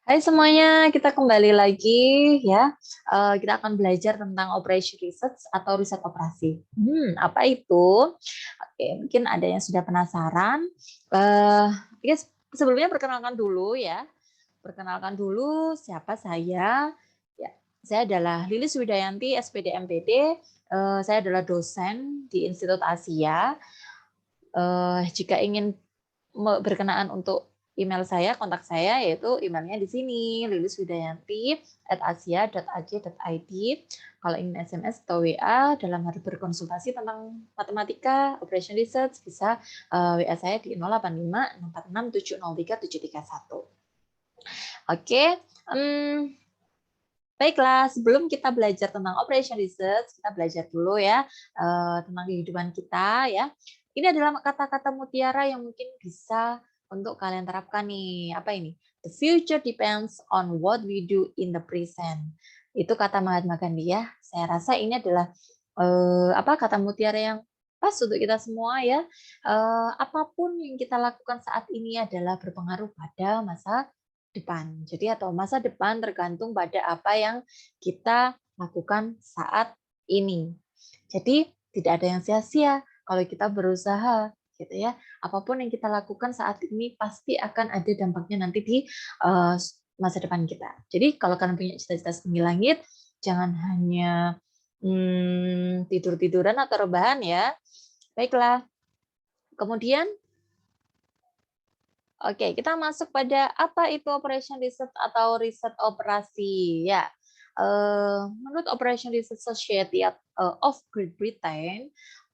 Hai semuanya, kita kembali lagi ya. Kita akan belajar tentang operation research atau riset operasi. Apa itu? Oke, mungkin ada yang sudah penasaran. Eh, ya, Sebelumnya perkenalkan dulu ya. Perkenalkan dulu siapa saya. Ya, saya adalah Lilis Widayanti, SPD MPD. Saya adalah dosen di Institut Asia. Jika ingin berkenaan untuk email saya, kontak saya, yaitu emailnya di sini, liliswidayanti@asia.ac.id. Kalau ingin SMS atau WA dalam hal berkonsultasi tentang matematika, operation research, bisa WA saya di 085 646 703 731. Oke, baiklah, sebelum kita belajar tentang operation research, kita belajar dulu ya tentang kehidupan kita ya. Ini adalah kata-kata mutiara yang mungkin bisa untuk kalian terapkan nih. Apa ini? The future depends on what we do in the present. Itu kata Mahatma Gandhi ya. Saya rasa ini adalah kata mutiara yang pas untuk kita semua ya. Apapun yang kita lakukan saat ini adalah berpengaruh pada masa depan. Jadi atau masa depan tergantung pada apa yang kita lakukan saat ini. Jadi tidak ada yang sia-sia kalau kita berusaha gitu ya. Apapun yang kita lakukan saat ini pasti akan ada dampaknya nanti di masa depan kita. Jadi kalau kalian punya cita-cita setinggi langit, jangan hanya tidur-tiduran atau rebahan ya. Baiklah. Kemudian oke, kita masuk pada apa itu operation research atau riset operasi ya. Menurut Operation Research Society of Great Britain,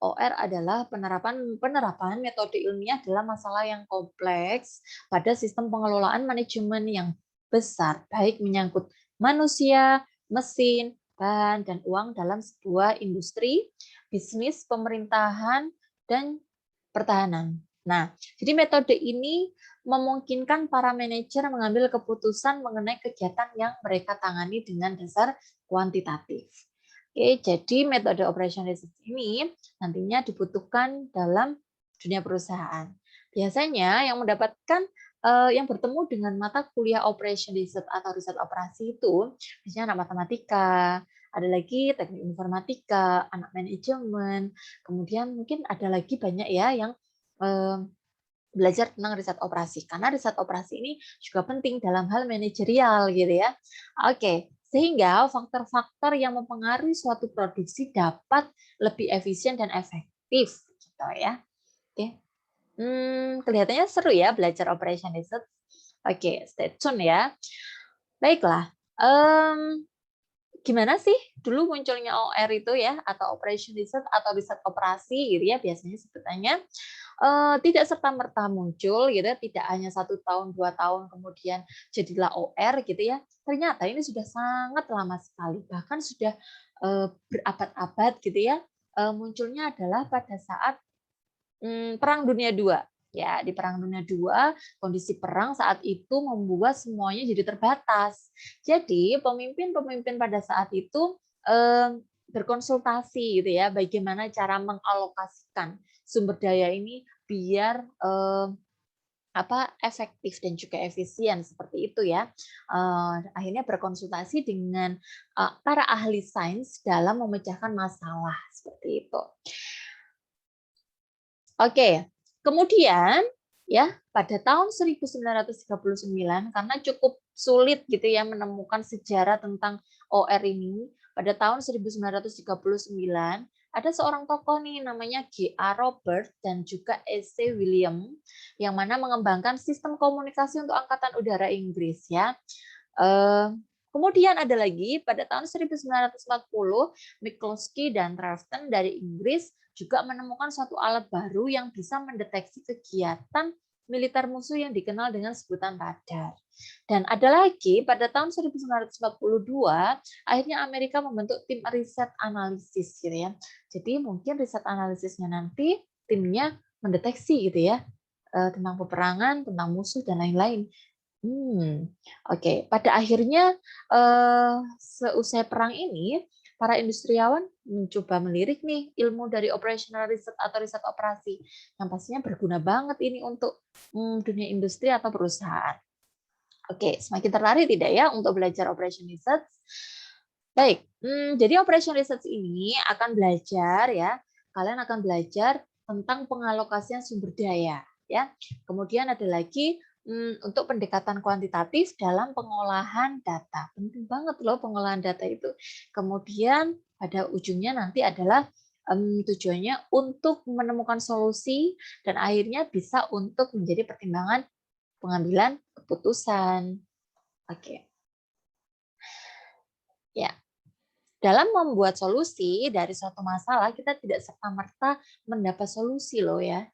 OR adalah penerapan metode ilmiah dalam masalah yang kompleks pada sistem pengelolaan manajemen yang besar, baik menyangkut manusia, mesin, bahan, dan uang dalam sebuah industri, bisnis, pemerintahan, dan pertahanan. Nah, jadi metode ini memungkinkan para manajer mengambil keputusan mengenai kegiatan yang mereka tangani dengan dasar kuantitatif. Oke, jadi metode operation research ini nantinya dibutuhkan dalam dunia perusahaan. Biasanya yang mendapatkan yang bertemu dengan mata kuliah operation research atau riset operasi itu biasanya anak matematika, ada lagi teknik informatika, anak manajemen, kemudian mungkin ada lagi banyak ya yang belajar tentang riset operasi. Karena riset operasi ini juga penting dalam hal manajerial gitu ya. Oke, sehingga faktor-faktor yang mempengaruhi suatu produksi dapat lebih efisien dan efektif gitu ya. Oke. Kelihatannya seru ya belajar operation research. Oke, stay tune ya. Baiklah. Gimana sih dulu munculnya OR itu ya, atau operation research atau riset operasi gitu ya, biasanya sebutannya tidak serta-merta muncul gitu ya, tidak hanya 1 tahun, 2 tahun kemudian jadilah OR gitu ya. Ternyata ini sudah sangat lama sekali, bahkan sudah berabad-abad gitu ya. Munculnya adalah pada saat Perang Dunia II. Ya, di Perang Dunia II, kondisi perang saat itu membuat semuanya jadi terbatas. Jadi, pemimpin-pemimpin pada saat itu berkonsultasi gitu ya, bagaimana cara mengalokasikan sumber daya ini biar efektif dan juga efisien seperti itu ya. Akhirnya berkonsultasi dengan para ahli sains dalam memecahkan masalah seperti itu. Oke, kemudian ya pada tahun 1939 karena cukup sulit gitu ya menemukan sejarah tentang OR ini, pada tahun 1939 ada seorang tokoh nih namanya G.A. Robert dan juga E.C. William yang mana mengembangkan sistem komunikasi untuk Angkatan Udara Inggris ya. Kemudian ada lagi pada tahun 1940 McCloskey dan Ralston dari Inggris juga menemukan suatu alat baru yang bisa mendeteksi kegiatan militer musuh yang dikenal dengan sebutan radar. Dan ada lagi pada tahun 1942 akhirnya Amerika membentuk tim riset analisis gitu ya. Jadi mungkin riset analisisnya nanti timnya mendeteksi gitu ya tentang peperangan, tentang musuh dan lain-lain. Oke. Pada akhirnya seusai perang ini, para industriawan mencoba melirik nih ilmu dari operational research atau riset operasi yang pastinya berguna banget ini untuk dunia industri atau perusahaan. Oke, semakin tertarik tidak ya untuk belajar operation research? Baik, jadi operation research ini akan belajar ya, kalian akan belajar tentang pengalokasian sumber daya ya. Kemudian ada lagi untuk pendekatan kuantitatif dalam pengolahan data. Penting banget loh pengolahan data itu. Kemudian pada ujungnya nanti adalah tujuannya untuk menemukan solusi dan akhirnya bisa untuk menjadi pertimbangan pengambilan keputusan. Oke. Ya, dalam membuat solusi dari suatu masalah, kita tidak serta-merta mendapat solusi loh ya.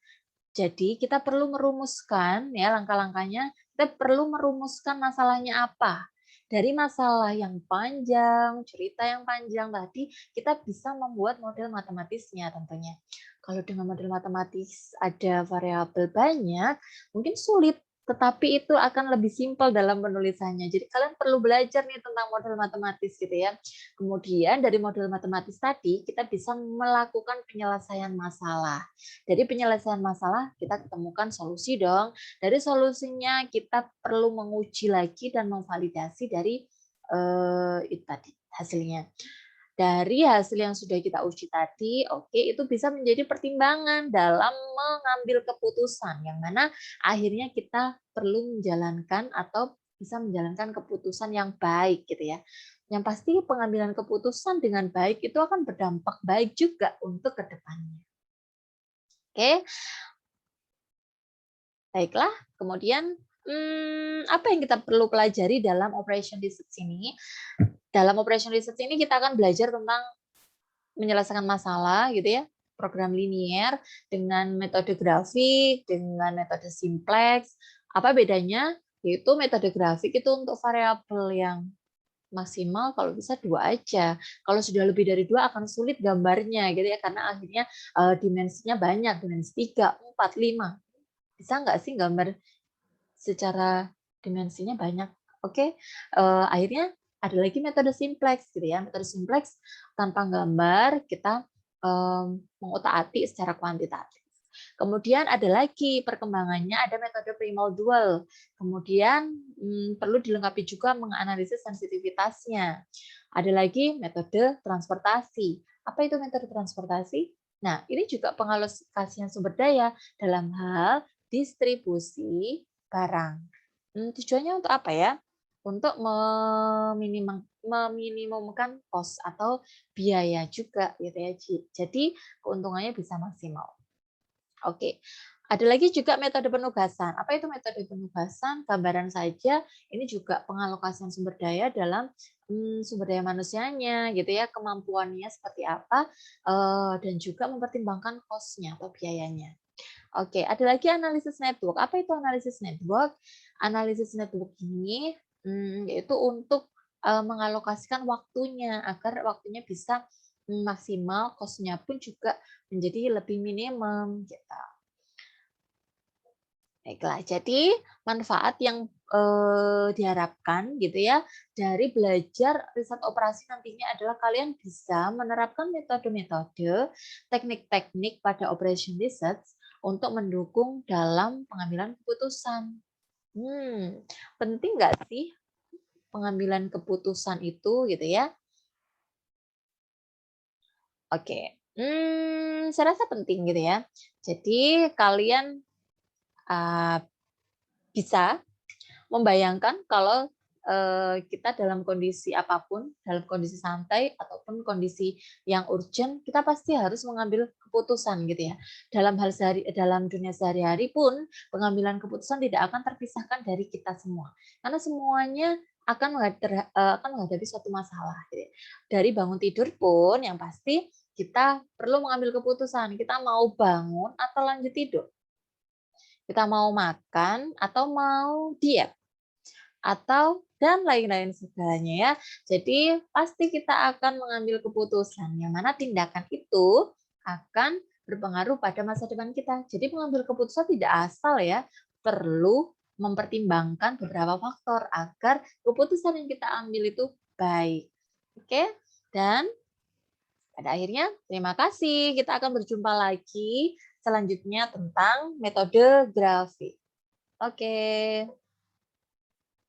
Jadi kita perlu merumuskan ya langkah-langkahnya, kita perlu merumuskan masalahnya apa. Dari masalah yang panjang, cerita yang panjang tadi, kita bisa membuat model matematisnya tentunya. Kalau dengan model matematis ada variabel banyak, mungkin sulit, tetapi itu akan lebih simpel dalam penulisannya. Jadi kalian perlu belajar nih tentang model matematis gitu ya. Kemudian dari model matematis tadi, kita bisa melakukan penyelesaian masalah. Dari penyelesaian masalah, kita ketemukan solusi dong. Dari solusinya, kita perlu menguji lagi dan memvalidasi dari itu tadi hasilnya. Dari hasil yang sudah kita uji tadi, oke, itu bisa menjadi pertimbangan dalam mengambil keputusan, yang mana akhirnya kita perlu menjalankan atau bisa menjalankan keputusan yang baik gitu ya. Yang pasti pengambilan keputusan dengan baik itu akan berdampak baik juga untuk kedepannya. Oke, baiklah. Kemudian apa yang kita perlu pelajari dalam operation research ini? Dalam operation research ini kita akan belajar tentang menyelesaikan masalah gitu ya, program linier dengan metode grafik, dengan metode simplex. Apa bedanya? Yaitu metode grafik itu untuk variabel yang maksimal kalau bisa 2 aja. Kalau sudah lebih dari 2 akan sulit gambarnya gitu ya, karena akhirnya dimensinya banyak, dimensi 3, 4, 5. Bisa nggak sih gambar secara dimensinya banyak? Oke, akhirnya ada lagi metode simplex gitu ya. Metode simplex tanpa gambar kita mengutak-atik secara kuantitatif. Kemudian ada lagi perkembangannya ada metode primal dual. Kemudian perlu dilengkapi juga menganalisis sensitivitasnya. Ada lagi metode transportasi. Apa itu metode transportasi? Nah, ini juga pengalokasian sumber daya dalam hal distribusi barang. Tujuannya untuk apa ya? Untuk meminimumkan cost atau biaya juga gitu ya. Jadi keuntungannya bisa maksimal. Oke. Ada lagi juga metode penugasan. Apa itu metode penugasan? Gambaran saja, ini juga pengalokasian sumber daya dalam sumber daya manusianya, gitu ya, kemampuannya seperti apa, dan juga mempertimbangkan cost-nya atau biayanya. Oke, ada lagi analisis network. Apa itu analisis network? Analisis network ini yaitu untuk mengalokasikan waktunya agar waktunya bisa maksimal, cost-nya pun juga menjadi lebih minimum gitu. Baiklah, jadi manfaat yang diharapkan gitu ya dari belajar riset operasi nantinya adalah kalian bisa menerapkan metode-metode, teknik-teknik pada operation research untuk mendukung dalam pengambilan keputusan. Penting nggak sih pengambilan keputusan itu gitu ya? Oke, saya rasa penting gitu ya. Jadi kalian uh, bisa membayangkan kalau kita dalam kondisi apapun, dalam kondisi santai ataupun kondisi yang urgent, kita pasti harus mengambil keputusan gitu ya. Dalam dunia sehari-hari pun pengambilan keputusan tidak akan terpisahkan dari kita semua. Karena semuanya akan menghadapi suatu masalah gitu ya. Dari bangun tidur pun yang pasti kita perlu mengambil keputusan, kita mau bangun atau lanjut tidur. Kita mau makan atau mau diet atau dan lain-lain segalanya ya. Jadi pasti kita akan mengambil keputusan yang mana tindakan itu akan berpengaruh pada masa depan kita. Jadi mengambil keputusan tidak asal ya, perlu mempertimbangkan beberapa faktor agar keputusan yang kita ambil itu baik. Oke? Dan pada akhirnya terima kasih. Kita akan berjumpa lagi selanjutnya tentang metode grafik. Oke.